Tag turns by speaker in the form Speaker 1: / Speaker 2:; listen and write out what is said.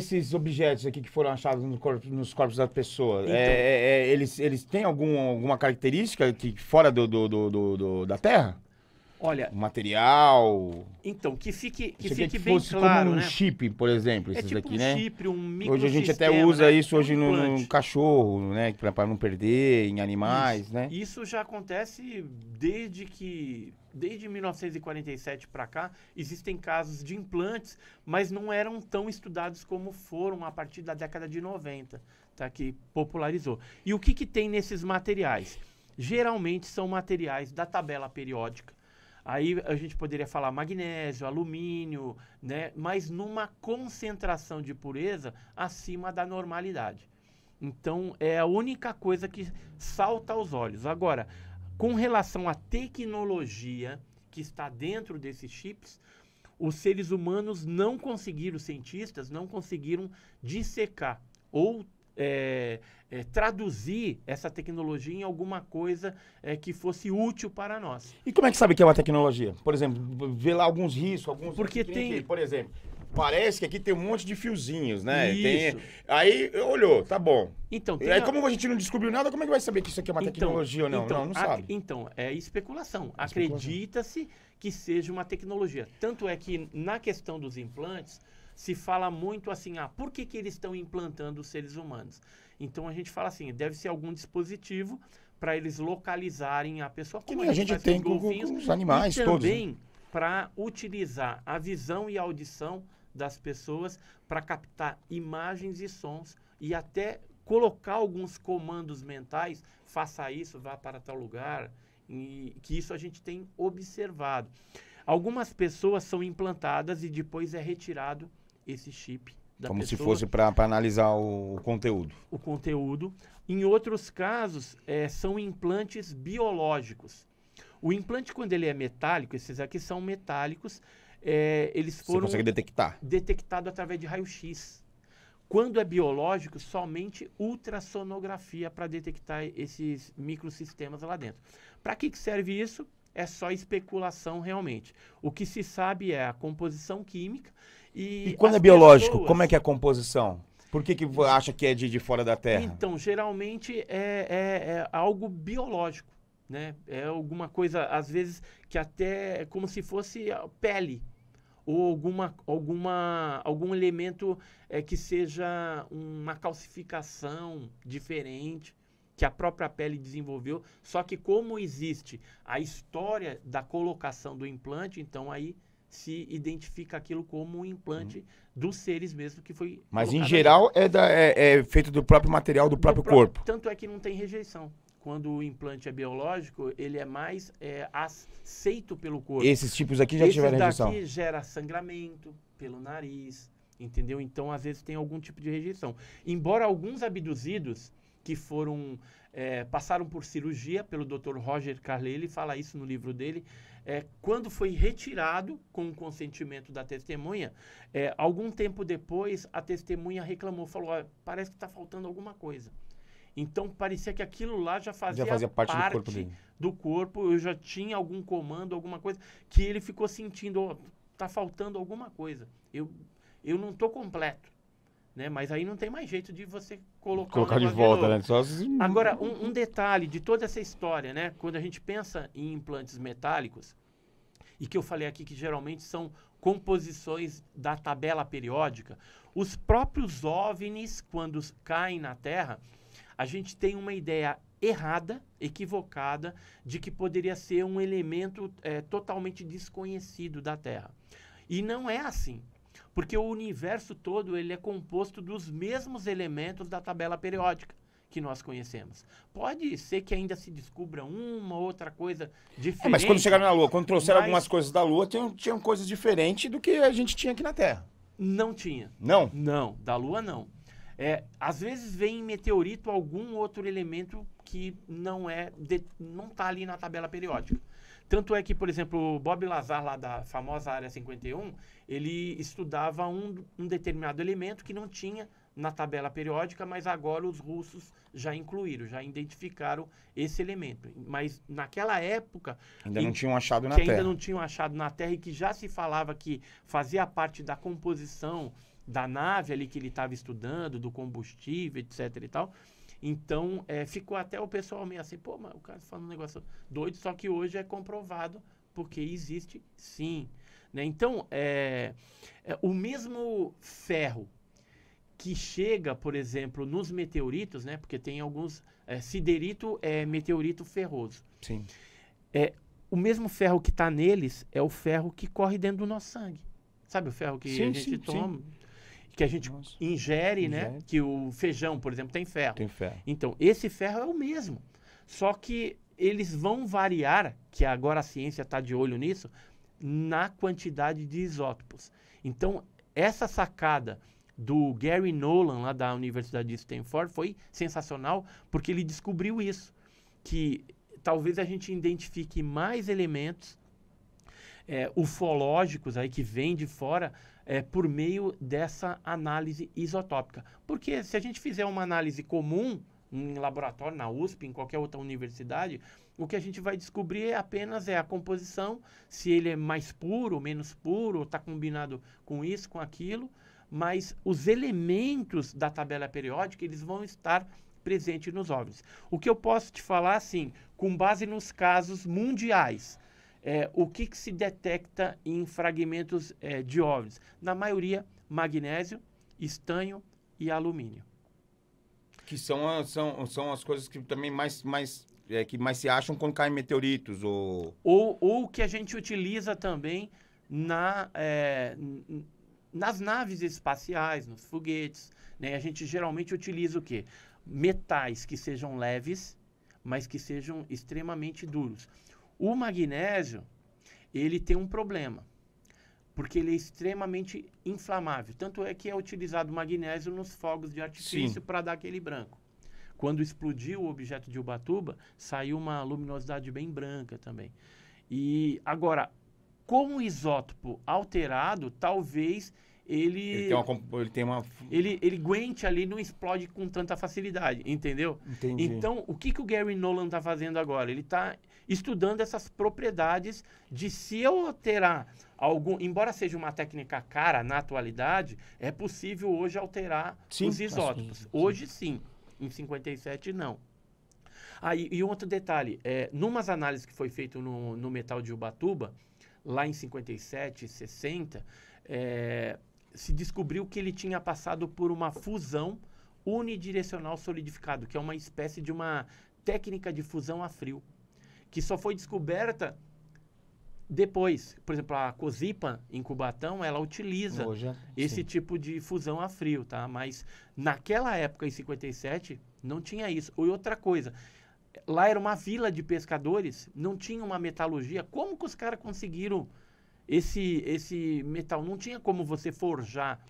Speaker 1: Esses objetos aqui que foram achados nos corpos da pessoa,
Speaker 2: Então-
Speaker 1: eles têm alguma característica que fora da Terra?
Speaker 2: Olha,
Speaker 1: O material?
Speaker 2: então, que fique
Speaker 1: Isso aqui
Speaker 2: bem
Speaker 1: fosse
Speaker 2: claro,
Speaker 1: como um
Speaker 2: né?
Speaker 1: chip, por exemplo,
Speaker 2: É
Speaker 1: esses
Speaker 2: tipo
Speaker 1: daqui,
Speaker 2: um
Speaker 1: né?
Speaker 2: chip, um
Speaker 1: Hoje a gente até
Speaker 2: microsistema,
Speaker 1: usa
Speaker 2: né?
Speaker 1: isso
Speaker 2: É um
Speaker 1: hoje no
Speaker 2: implante.
Speaker 1: cachorro, né? Pra não perder, em animais, né?
Speaker 2: Isso já acontece desde 1947 para cá, existem casos de implantes, mas não eram tão estudados como foram a partir da década de 90, tá? Que popularizou. E o que tem nesses materiais? Geralmente são materiais da tabela periódica. Aí a gente poderia falar magnésio, alumínio, né? Mas numa concentração de pureza acima da normalidade. Então, é a única coisa que salta aos olhos. Agora, com relação à tecnologia que está dentro desses chips, os seres humanos não conseguiram, os cientistas não conseguiram dissecar ou traduzir essa tecnologia em alguma coisa que fosse útil para nós.
Speaker 1: E como é que sabe que é uma tecnologia? Por exemplo, vê lá alguns riscos, alguns...
Speaker 2: Porque
Speaker 1: que nem
Speaker 2: tem-
Speaker 1: aqui, por exemplo, parece que aqui tem um monte de fiozinhos, né?
Speaker 2: Isso.
Speaker 1: Aí olhou, tá bom.
Speaker 2: Então,
Speaker 1: E aí, como a gente não descobriu nada, como é que vai saber que isso aqui é uma tecnologia ou não? Não sabe.
Speaker 2: Então, é especulação. Acredita-se que seja uma tecnologia. Tanto é que na questão dos implantes, se fala muito assim, por que eles estão implantando os seres humanos? Então a gente fala assim, deve ser algum dispositivo para eles localizarem a pessoa.
Speaker 1: Que
Speaker 2: Como
Speaker 1: nem a gente
Speaker 2: faz
Speaker 1: tem
Speaker 2: com
Speaker 1: com
Speaker 2: golfinhos,
Speaker 1: os animais
Speaker 2: e
Speaker 1: todos, né?
Speaker 2: também para utilizar a visão e a audição das pessoas para captar imagens e sons e até colocar alguns comandos mentais, faça isso, vá para tal lugar, e que isso a gente tem observado. Algumas pessoas são implantadas e depois é retirado esse chip da
Speaker 1: Como
Speaker 2: pessoa.
Speaker 1: se fosse para analisar o conteúdo.
Speaker 2: O conteúdo. Em outros casos, são implantes biológicos. O implante, quando ele é metálico, esses aqui são metálicos, eles
Speaker 1: Você
Speaker 2: foram
Speaker 1: consegue detectar.
Speaker 2: detectados através de raio-x. Quando é biológico, somente ultrassonografia para detectar esses microsistemas lá dentro. Para que serve isso? É só especulação realmente. O que se sabe é a composição química
Speaker 1: E quando
Speaker 2: as
Speaker 1: é biológico,
Speaker 2: pessoas-
Speaker 1: como é que é a composição? Por que acha que é de fora da Terra?
Speaker 2: Então, geralmente é algo biológico, né? É alguma coisa, às vezes, que até é como se fosse a pele. Ou algum elemento que seja uma calcificação diferente, que a própria pele desenvolveu. Só que como existe a história da colocação do implante, então aí se identifica aquilo como um implante dos seres mesmo que foi
Speaker 1: Mas em
Speaker 2: colocado ali.
Speaker 1: geral é feito do próprio material do próprio corpo.
Speaker 2: Tanto é que não tem rejeição. Quando o implante é biológico, ele é mais aceito pelo corpo.
Speaker 1: Esses tipos aqui já tiveram rejeição.
Speaker 2: Esse daqui gera sangramento pelo nariz, entendeu? Então, às vezes, tem algum tipo de rejeição. Embora alguns abduzidos que passaram por cirurgia pelo Dr. Roger Carlyle, ele fala isso no livro dele, quando foi retirado com o consentimento da testemunha, algum tempo depois, a testemunha reclamou, falou, parece que está faltando alguma coisa. Então, parecia que aquilo lá já fazia
Speaker 1: parte do corpo dele.
Speaker 2: do corpo, eu já tinha algum comando, alguma coisa, que ele ficou sentindo, tá faltando alguma coisa. Eu não tô completo, né? Mas aí não tem mais jeito de você colocar
Speaker 1: de
Speaker 2: negócio
Speaker 1: volta,
Speaker 2: novo.
Speaker 1: né? Só se...
Speaker 2: Agora, um detalhe de toda essa história, né? Quando a gente pensa em implantes metálicos, e que eu falei aqui que geralmente são composições da tabela periódica, os próprios OVNIs, quando caem na Terra, a gente tem uma ideia errada, equivocada, de que poderia ser um elemento totalmente desconhecido da Terra. E não é assim, porque o universo todo ele é composto dos mesmos elementos da tabela periódica que nós conhecemos. Pode ser que ainda se descubra uma outra coisa diferente.
Speaker 1: mas quando chegaram na Lua, quando trouxeram
Speaker 2: mas-
Speaker 1: algumas coisas da Lua, tinham coisas diferentes do que a gente tinha aqui na Terra.
Speaker 2: Não tinha.
Speaker 1: Não?
Speaker 2: Não, da Lua não. Às vezes vem em meteorito algum outro elemento que não está ali na tabela periódica. Tanto é que, por exemplo, o Bob Lazar, lá da famosa Área 51, ele estudava um determinado elemento que não tinha na tabela periódica, mas agora os russos já incluíram, já identificaram esse elemento. Mas naquela época...
Speaker 1: Ainda não tinham achado na
Speaker 2: que
Speaker 1: Terra.
Speaker 2: ainda não tinham achado na Terra e que já se falava que fazia parte da composição da nave ali que ele estava estudando, do combustível, etc e tal. Então, ficou até o pessoal meio assim, pô, mas o cara falando um negócio doido, só que hoje é comprovado, porque existe sim. Né? Então, o mesmo ferro que chega, por exemplo, nos meteoritos, né? Porque tem alguns... siderito é meteorito ferroso.
Speaker 1: Sim.
Speaker 2: O mesmo ferro que está neles é o ferro que corre dentro do nosso sangue. Sabe o ferro que a gente toma? Que a gente ingere, né? Que o feijão, por exemplo, tem ferro.
Speaker 1: Tem ferro.
Speaker 2: Então, esse ferro é o mesmo. Só que eles vão variar, que agora a ciência está de olho nisso, na quantidade de isótopos. Então, essa sacada do Gary Nolan, lá da Universidade de Stanford, foi sensacional, porque ele descobriu isso, que talvez a gente identifique mais elementos ufológicos aí que vêm de fora por meio dessa análise isotópica. Porque se a gente fizer uma análise comum em laboratório, na USP, em qualquer outra universidade, o que a gente vai descobrir apenas a composição, se ele é mais puro, menos puro, está combinado com isso, com aquilo, mas os elementos da tabela periódica, eles vão estar presentes nos OVNIs. O que eu posso te falar, assim, com base nos casos mundiais, o que se detecta em fragmentos de OVNIs? Na maioria, magnésio, estanho e alumínio.
Speaker 1: Que são as coisas que também que mais se acham quando caem meteoritos.
Speaker 2: Ou que a gente utiliza também nas naves espaciais, nos foguetes. Né? A gente geralmente utiliza o quê? Metais que sejam leves, mas que sejam extremamente duros. O magnésio, ele tem um problema, porque ele é extremamente inflamável. Tanto é que é utilizado magnésio nos fogos de artifício para dar aquele branco. Quando explodiu o objeto de Ubatuba, saiu uma luminosidade bem branca também. E agora, com o isótopo alterado, talvez ele aguente ali, não explode com tanta facilidade, entendeu?
Speaker 1: Entendi.
Speaker 2: Então, o que o Gary Nolan está fazendo agora? Ele está estudando essas propriedades de se eu alterar embora seja uma técnica cara na atualidade, é possível hoje alterar os isótopos. Hoje sim, em 57 não. E outro detalhe, numas análises que foi feito no metal de Ubatuba, lá em 57, 60, se descobriu que ele tinha passado por uma fusão unidirecional solidificado, que é uma espécie de uma técnica de fusão a frio, que só foi descoberta depois. Por exemplo, a COSIPA em Cubatão, ela utiliza esse tipo de fusão a frio, tá? Mas naquela época, em 57, não tinha isso. E outra coisa, lá era uma vila de pescadores, não tinha uma metalurgia. Como que os caras conseguiram esse metal? Não tinha como você forjar.